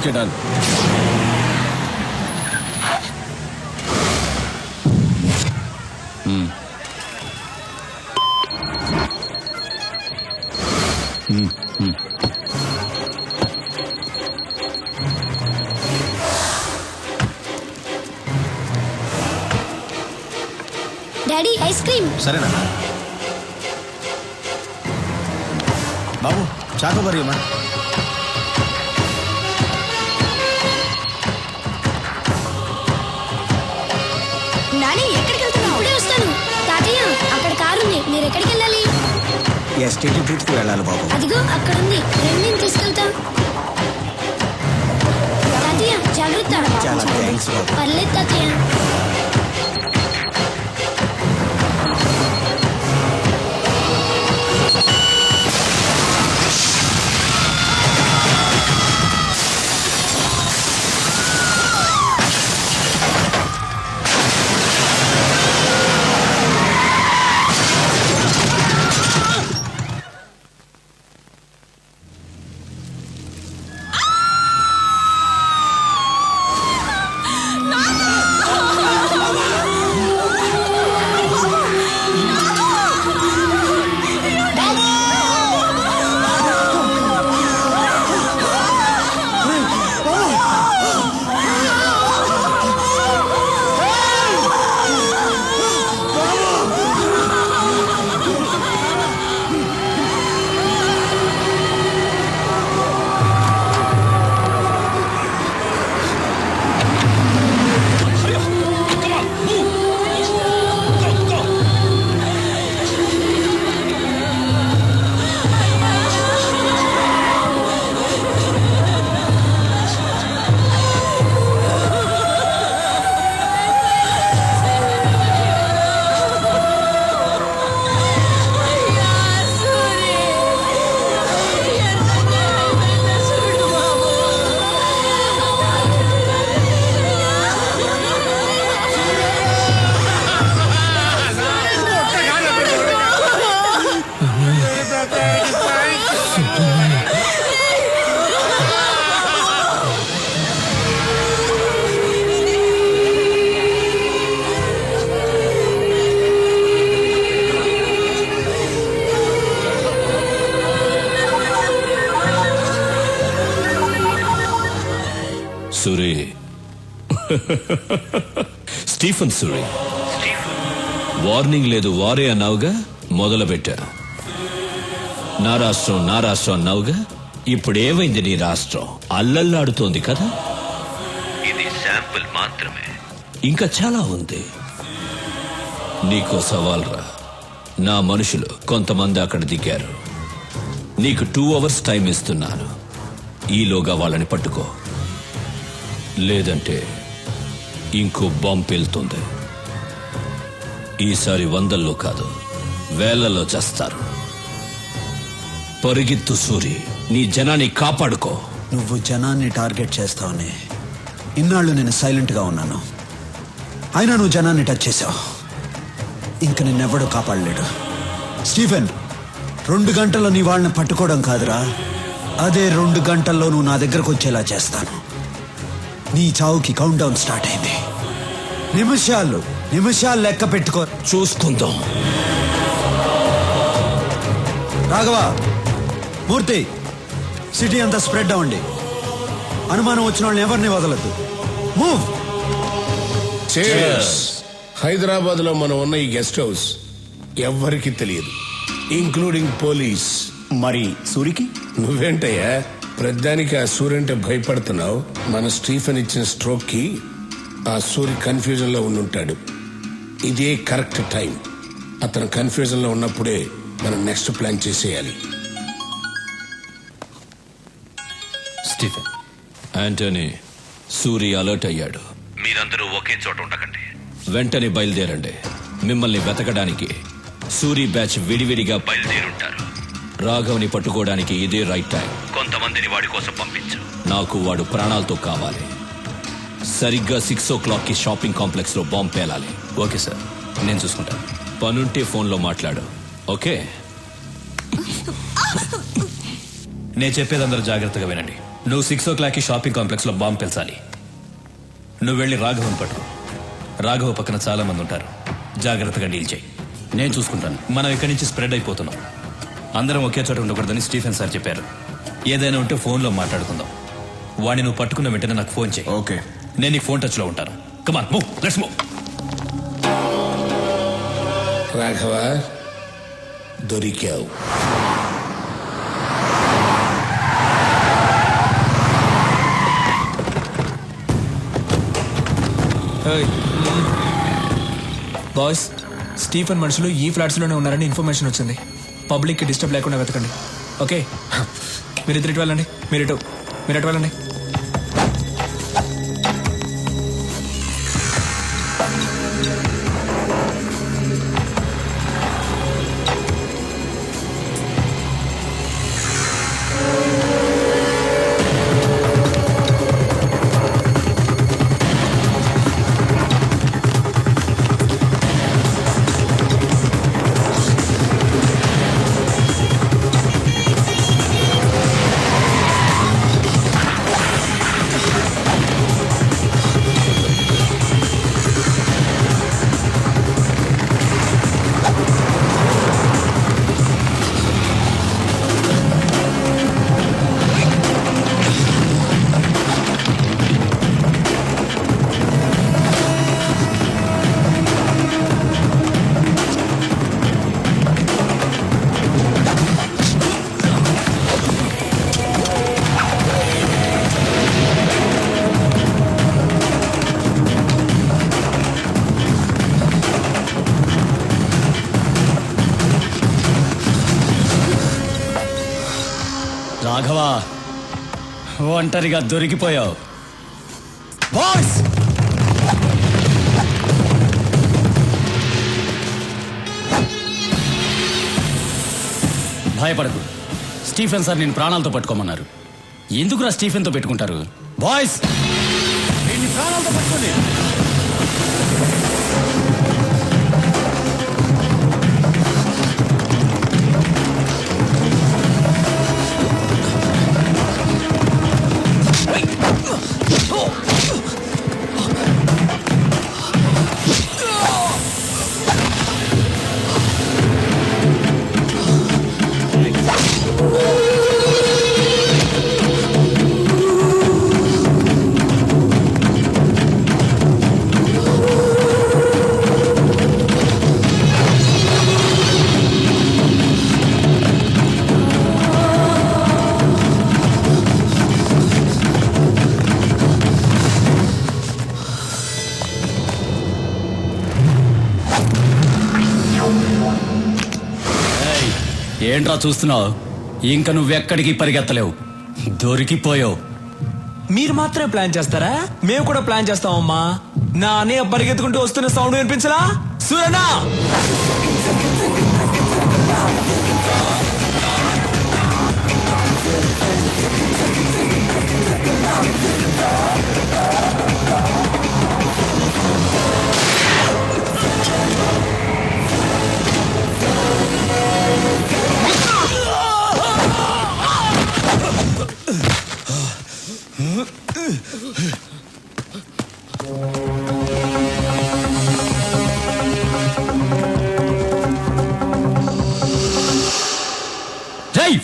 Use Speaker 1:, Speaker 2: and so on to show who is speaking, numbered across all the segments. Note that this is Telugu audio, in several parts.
Speaker 1: Okay done.
Speaker 2: Daddy ice cream.
Speaker 1: సరేనా బాబు, చాకోబారి అమ్మా.
Speaker 2: నాని ఎక్కడికి వెళ్తున్నావు? ఇప్పుడే వస్తాను. తాతయ్య అక్కడ కారు ఉంది, మీరు ఎక్కడికి వెళ్ళాలి?
Speaker 3: ఎస్టేట్ ట్రిప్కి వెళ్ళాలి బాబు.
Speaker 2: అదిగో అక్కడ ఉంది, రండి నేను తీసుకెళ్తా. తాతయ్య జాగ్రత్త.
Speaker 3: చాలా థ్యాంక్స్ బాబు.
Speaker 2: పర్లేదు తాతయ్య.
Speaker 4: సూరి, స్టీఫెన్ సూరి. వార్నింగ్ లేదు వారే అన్నావుగా, మొదలు పెట్టా. నా రాష్ట్రం అన్నావుగా, ఇప్పుడు ఏమైంది నీ రాష్ట్రం? అల్లల్లాడుతోంది కదా. ఇది శాంపుల్ మాత్రమే, ఇంకా చాలా ఉంది. నీకో సవాల్ రా. నా మనుషులు కొంతమంది అక్కడ దిగారు. నీకు 2 hours టైం ఇస్తున్నాను. ఈలోగా వాళ్ళని పట్టుకో, లేదంటే ఇంకో బాంబు పేలుతుంది. ఈసారి 100లో కాదు, 1000లో చేస్తారు. పరిగెత్తు సూరి, నీ జనాన్ని కాపాడుకో.
Speaker 3: నువ్వు జనాన్ని టార్గెట్ చేస్తావని ఇన్నాళ్ళు నేను సైలెంట్ గా ఉన్నాను. అయినా నువ్వు జనాన్ని టచ్ చేసావు. ఇంక నిన్నెవ్వడూ కాపాడలేడు. స్టీఫెన్, 2 గంటల్లో నీ వాళ్ళని పట్టుకోవడం కాదురా, అదే 2 గంటల్లో నువ్వు నా దగ్గరకు వచ్చేలా చేస్తాను. నీ చావుకి కౌంట్ డౌన్ స్టార్ట్ అయింది. నిమిషాలు లెక్క పెట్టుకో.
Speaker 4: చూసుకుందాం.
Speaker 3: రాఘవ, మూర్తి, సిటీ అంతా స్ప్రెడ్ అవ్వండి. అనుమానం వచ్చిన వాళ్ళని ఎవరిని వదలద్దు. మూవ్.
Speaker 5: హైదరాబాద్ లో మనం ఉన్న ఈ గెస్ట్ హౌస్ ఎవ్వరికి తెలియదు, ఇంక్లూడింగ్ పోలీస్.
Speaker 1: మరి సూరికి?
Speaker 5: నువ్వేంటయ్యా ప్రధానికి ఆ సూర్య అంటే భయపడుతున్నావు? మన స్టీఫెన్ ఇచ్చిన స్ట్రోక్ కి ఆ సూర్య కన్ఫ్యూజన్ లో ఉండుంటాడు. ఇదే కరెక్ట్ టైం. అతను కన్ఫ్యూజన్ లో ఉన్నప్పుడే మనం నెక్స్ట్ ప్లాన్ చేసేయాలి.
Speaker 4: స్టీఫెన్, యాంటనీ, సూరి అలర్ట్ అయ్యాడు. మీరందరూ ఒకే చోట ఉండకండి. వెంటనే బయలుదేరండి. మిమ్మల్ని వెతకడానికి సూరి బ్యాచ్ విడివిడిగా బయలుదేరుంటారు. రాఘవ్ని పట్టుకోవడానికి ఇదే రైట్ టైం. కొంతమందిని వాడి కోసం పంపించు. నాకు వాడు ప్రాణాలతో కావాలి. సరిగ్గా 6 o'clock షాపింగ్ కాంప్లెక్స్ లో బాంబు పేలాలి.
Speaker 1: ఓకే సార్, నేను చూసుకుంటాను.
Speaker 4: పనుంటే ఫోన్లో మాట్లాడు. ఓకే?
Speaker 1: నేను చెప్పేది అందరూ జాగ్రత్తగా వినండి. నువ్వు 6 షాపింగ్ కాంప్లెక్స్ లో బాంబు పెంచాలి. నువ్వు వెళ్ళి రాఘవన్ పట్టుకో. రాఘవ పక్కన చాలా మంది ఉంటారు. జాగ్రత్తగా డీల్ చేయి.
Speaker 6: నేను చూసుకుంటాను.
Speaker 1: మనం ఇక్కడి నుంచి స్ప్రెడ్ అయిపోతున్నాం. అందరం ఒకే చోట ఉండకూడదని స్టీఫెన్ సార్ చెప్పారు. ఏదైనా ఉంటే ఫోన్లో మాట్లాడుకుందాం. వాడిని నువ్వు పట్టుకున్న వెంటనే నాకు ఫోన్ చేయి.
Speaker 3: ఓకే.
Speaker 1: నేను నీకు ఫోన్ టచ్ లో ఉంటాను. Come on move, let's move.
Speaker 5: Raghava, దొరికావు.
Speaker 7: బాయ్స్, స్టీఫెన్ మనుషులు ఈ ఫ్లాట్స్ లోనే ఉన్నారని ఇన్ఫర్మేషన్ వచ్చింది. పబ్లిక్ కి డిస్టర్బ్ లేకుండా వెతకండి. ఓకే, మీరు ఇటు వెళ్ళండి. మీరు ఎటు వెళ్ళండి.
Speaker 6: రాఘవ, ఒంటరిగా దొరికిపోయావు. బాయ్స్, భయపడకు. స్టీఫెన్ సార్ నేను ప్రాణాలతో పట్టుకోమన్నారు. ఎందుకురా స్టీఫెన్తో పెట్టుకుంటారు? బాయ్స్, ప్రాణాలతో పట్టుకోండి. ఏంట్రా చూస్తున్నావు? ఇంక నువ్వెక్కడికి పరిగెత్తలేవు. దొరికిపోయావు.
Speaker 7: మీరు మాత్రమే ప్లాన్ చేస్తారా? మేము కూడా ప్లాన్ చేస్తామమ్మా. నా అన్నయ్య పరిగెత్తుకుంటూ వస్తున్న సౌండ్ వినిపించలా? సూరనా,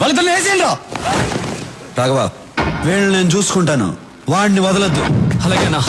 Speaker 6: వాళ్ళతో వేసేయండి.
Speaker 3: రాఘవ, వీళ్ళని నేను చూసుకుంటాను. వాడిని వదలొద్దు.
Speaker 7: అలాగేనా?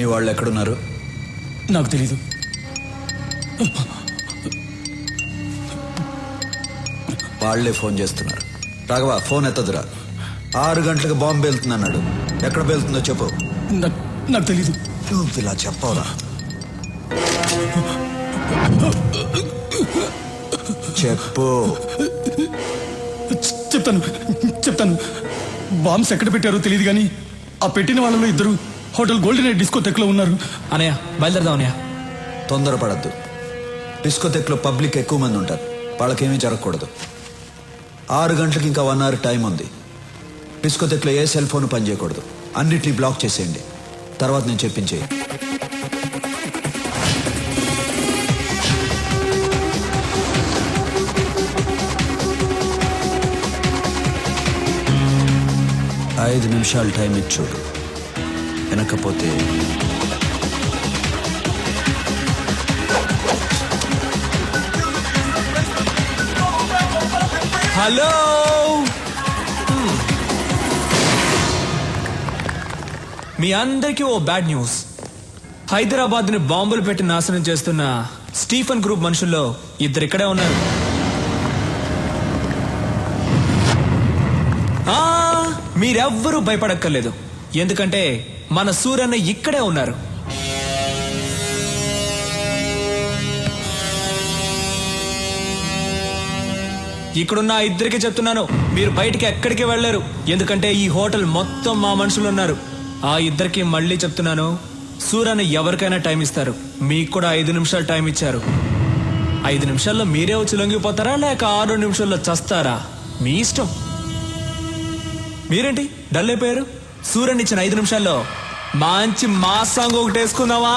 Speaker 3: మీ వాళ్ళు ఎక్కడున్నారు?
Speaker 6: నాకు తెలీదు.
Speaker 3: వాళ్లే ఫోన్ చేస్తున్నారు. రాఘవ ఫోన్ ఎత్తదురా. 6 గంటలకు బాంబు వెళ్తుందన్నాడు. ఎక్కడ వెళ్తుందో చెప్పు.
Speaker 6: నాకు తెలీదు.
Speaker 3: నువ్వు ఇలా చెప్పవరా? చెప్పు.
Speaker 6: చెప్తాను. బాంబ్స్ ఎక్కడ పెట్టారో తెలియదు కానీ ఆ పెట్టిన వాళ్ళలో 2 హోటల్ గోల్డెన్ నైట్ డిస్కోటెక్లో ఉన్నారు.
Speaker 7: అనయ్య బయలుదేరదాం అనయ్య.
Speaker 3: తొందరపడద్దు. డిస్కోటెక్లో పబ్లిక్ ఎక్కువ మంది ఉంటారు. వాళ్ళకేమీ జరగకూడదు. 6 గంటలకు ఇంకా 1 అవర్ టైం ఉంది. డిస్కోటెక్లో ఏ సెల్ ఫోన్ పనిచేయకూడదు. అన్నిటినీ బ్లాక్ చేసేయండి. తర్వాత నేను చెప్పించేయి. ఐదు నిమిషాలు టైం ఇచ్చి చూడు. వెనకపోతే
Speaker 7: హలో, మీ అందరికీ ఓ బ్యాడ్ న్యూస్. హైదరాబాద్ ని బాంబులు పెట్టి నాశనం చేస్తున్న స్టీఫెన్ గ్రూప్ మనుషుల్లో 2 ఇక్కడే ఉన్నారు. మీరెవ్వరూ భయపడక్కర్లేదు, ఎందుకంటే మన సూర్యన్న ఇక్కడే ఉన్నారు. ఇక్కడున్న 2కి చెప్తున్నాను, మీరు బయటికి ఎక్కడికి వెళ్ళలేరు, ఎందుకంటే ఈ హోటల్ మొత్తం మా మనుషులు ఉన్నారు. ఆ 2కి మళ్ళీ చెప్తున్నాను, సూర్యన్న ఎవరికైనా టైం ఇస్తారు. మీకు కూడా 5 నిమిషాలు టైం ఇచ్చారు. 5 నిమిషాల్లో మీరే వచ్చి లొంగిపోతారా లేక 6 నిమిషాల్లో చస్తారా? మీ ఇష్టం. మీరేంటి డల్ అయిపోయారు? సూర్యన్ ఇచ్చిన 5 నిమిషాల్లో మంచి మాస్ సాంగ్ ఒకటి వేసుకుందామా?